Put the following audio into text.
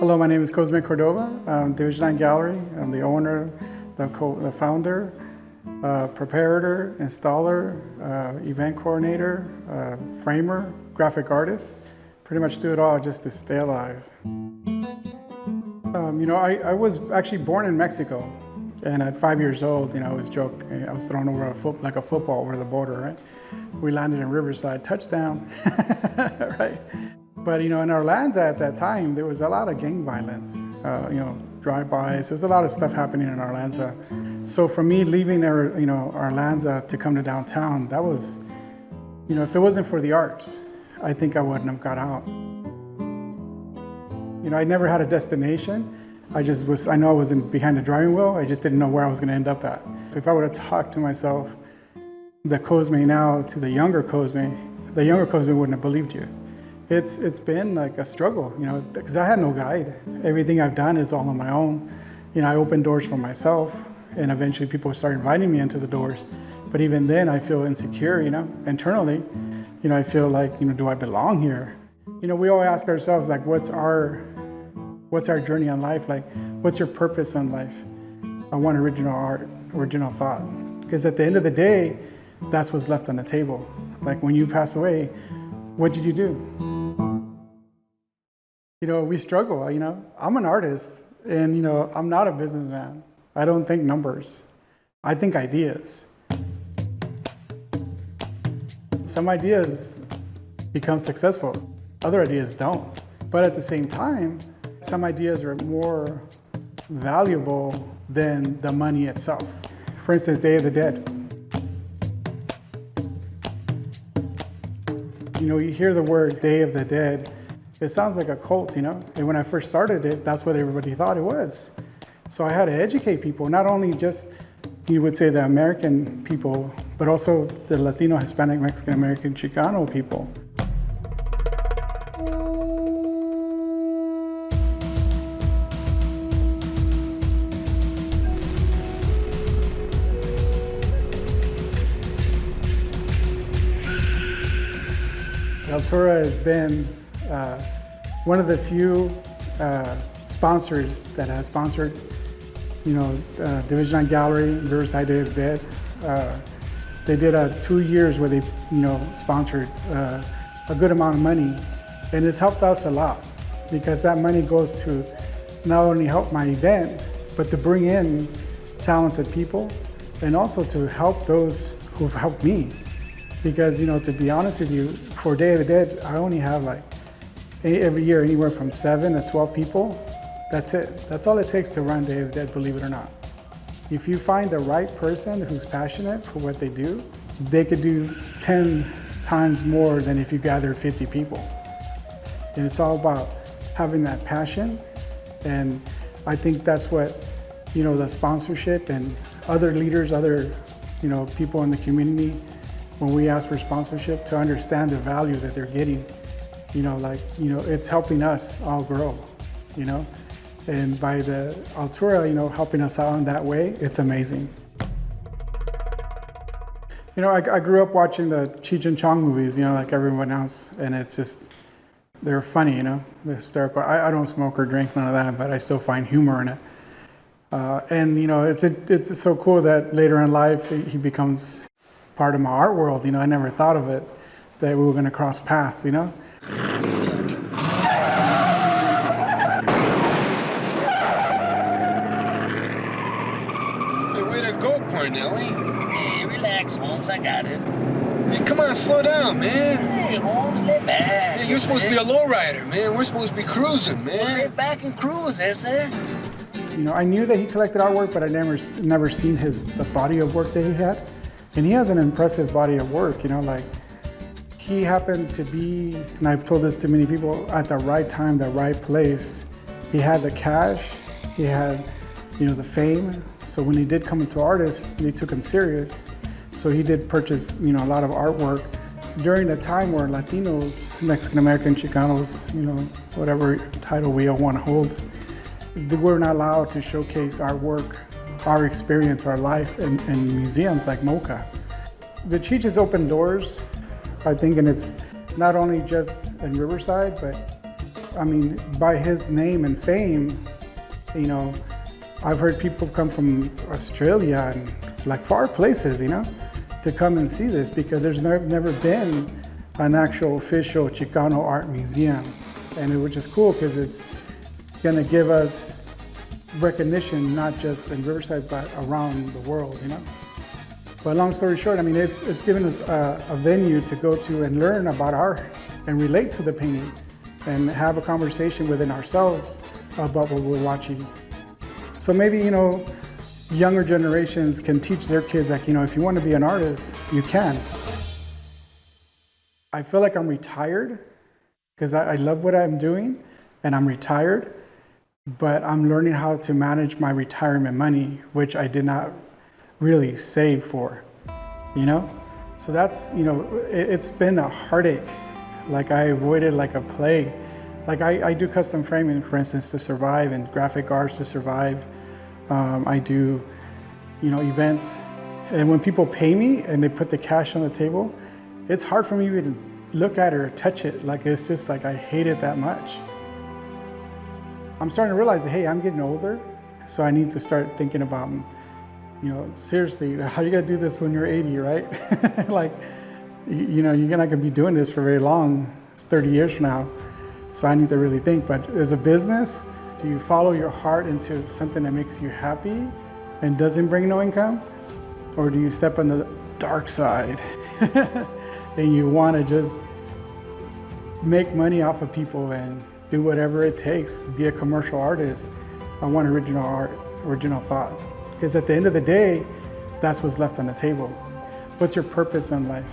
Hello, my name is Cosme Cordova. I'm Riverside Gallery. I'm the owner, the founder, preparator, installer, event coordinator, framer, graphic artist. Pretty much do it all just to stay alive. I was actually born in Mexico, and at 5 years old, I was joking. I was thrown over like a football over the border, right? We landed in Riverside, touchdown, right? But in our lands at that time, there was a lot of gang violence, drive-bys. There's a lot of stuff happening in Arlanza. So for me, leaving Arlanza to come to downtown, that was, if it wasn't for the arts, I think I wouldn't have got out. I never had a destination. I know I wasn't behind the driving wheel. I just didn't know where I was going to end up at. If I would have talked to myself, the Cosme now, to the younger Cosme wouldn't have believed you. It's been like a struggle, because I had no guide. Everything I've done is all on my own. I opened doors for myself, and eventually people start inviting me into the doors. But even then, I feel insecure, internally. I feel like, do I belong here? We all ask ourselves, like, what's our journey on life? Like, what's your purpose in life? I want original art, original thought. Because at the end of the day, that's what's left on the table. Like, when you pass away, what did you do? We struggle, I'm an artist, and I'm not a businessman. I don't think numbers. I think ideas. Some ideas become successful, other ideas don't. But at the same time, some ideas are more valuable than the money itself. For instance, Day of the Dead. You hear the word Day of the Dead, it sounds like a cult, And when I first started it, that's what everybody thought it was. So I had to educate people, not only just, you would say, the American people, but also the Latino, Hispanic, Mexican, American, Chicano people. Altura has been one of the few sponsors that has sponsored, Riverside Gallery, Riverside Day of the Dead. They did 2 years where they, sponsored a good amount of money, and it's helped us a lot because that money goes to not only help my event, but to bring in talented people and also to help those who've helped me. Because, to be honest with you, for Day of the Dead, I only have every year anywhere from 7 to 12 people. That's it. That's all it takes to run Day of the Dead, believe it or not. If you find the right person who's passionate for what they do, they could do 10 times more than if you gathered 50 people. And it's all about having that passion. And I think that's what, the sponsorship and other leaders, other, people in the community, when we ask for sponsorship, to understand the value that they're getting, it's helping us all grow, And by the Altura, helping us out in that way, it's amazing. I grew up watching the Cheech and Chong movies, like everyone else, and it's just, they're funny, they're hysterical. I don't smoke or drink, none of that, but I still find humor in it. It's so cool that later in life, he becomes part of my art world. I never thought of it, that we were going to cross paths, Hey, way to go, Parnelli. Hey, relax, Holmes, I got it. Hey, come on, slow down, man. Hey, Holmes, lay back. Hey, you're supposed to be a lowrider, man. We're supposed to be cruising, man. Well, lay back and cruise, is it? I knew that he collected artwork, but I never seen the body of work that he had. And he has an impressive body of work, He happened to be, and I've told this to many people, at the right time, the right place. He had the cash, he had, the fame. So when he did come into artists, they took him serious. So he did purchase, a lot of artwork during the time where Latinos, Mexican American, Chicanos, whatever title we all want to hold, they were not allowed to showcase our work, our experience, our life in museums like MoCA. The Cheech has opened doors, I think, and it's not only just in Riverside, but I mean, by his name and fame, you know, I've heard people come from Australia and like far places, you know, to come and see this because there's never been an actual official Chicano art museum. And which is cool because it's gonna give us recognition, not just in Riverside, but around the world, you know. But long story short, I mean, it's given us a venue to go to and learn about art and relate to the painting and have a conversation within ourselves about what we're watching. So maybe, you know, younger generations can teach their kids, like, you know, if you want to be an artist, you can. I feel like I'm retired because I love what I'm doing and I'm retired, but I'm learning how to manage my retirement money, which I did not really save for, you know? So that's, you know, it's been a heartache. Like I avoided like a plague. Like I do custom framing, for instance, to survive, and graphic arts to survive. I do, you know, events. And when people pay me and they put the cash on the table, it's hard for me to even look at it or touch it. Like, it's just like, I hate it that much. I'm starting to realize that, hey, I'm getting older, so I need to start thinking about, you know, seriously, how you gonna do this when you're 80, right? Like, you know, you're not gonna be doing this for very long. It's 30 years from now. So I need to really think, but as a business, do you follow your heart into something that makes you happy and doesn't bring no income? Or do you step on the dark side and you wanna just make money off of people and do whatever it takes, be a commercial artist? I want original art, original thought. Because at the end of the day, that's what's left on the table. What's your purpose in life?